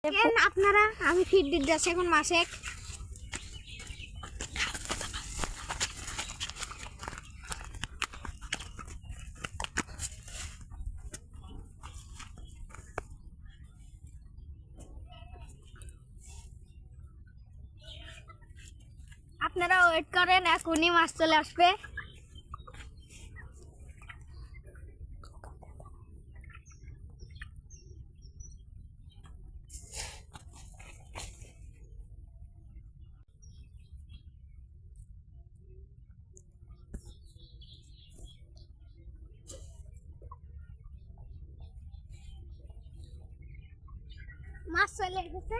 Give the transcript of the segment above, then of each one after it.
আপনারা আমি ফিড দিতে যাচ্ছি এখন মাছে আপনারা ওয়েট করেন এখনই মাছ চলে আসবে। মাছ চলে এসেছে,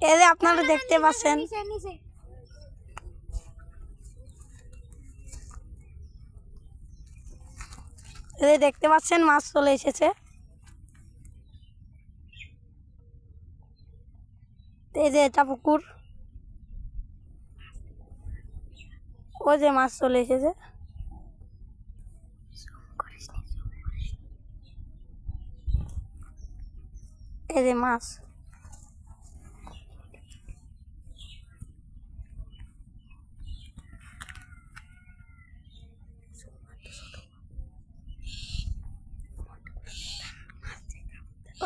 এই যে আপনারা দেখতে পাচ্ছেন। এই যে দেখতে পাচ্ছেন মাছ চলে এসেছে। এই যে এটা পুকুর, ও যে মাছ চলে এসেছে। এই যে মাছ,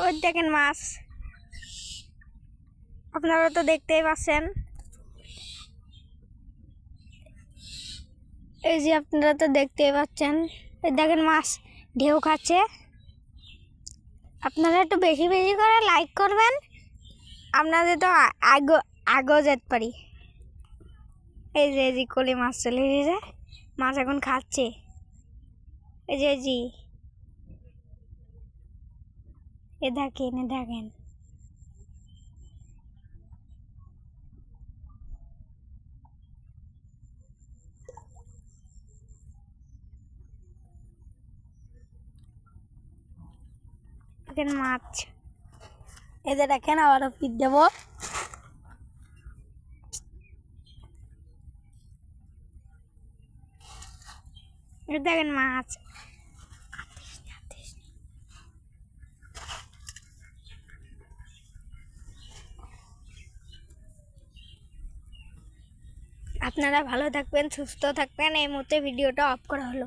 ওই দেখেন মাছ, আপনারা তো দেখতেই পাচ্ছেন। এই যে আপনারা তো দেখতেই পাচ্ছেন, এই দেখেন মাছ ঢেউ খাচ্ছে। আপনারা একটু বেশি বেশি করে লাইক করবেন, আপনাদের তো আগেও যেতে পারি। এই যে কোলে মাছ চলে এসেছে, মাছ এখন খাচ্ছে। এই যে এ দেখেন দেখেন মাছ। এই যে দেখেন আবারও ফিট দেবো। দেখেন মাছ, আপনারা ভালো থাকবেন, সুস্থ থাকবেন। এই মুহূর্তে ভিডিওটা অফ করা হলো।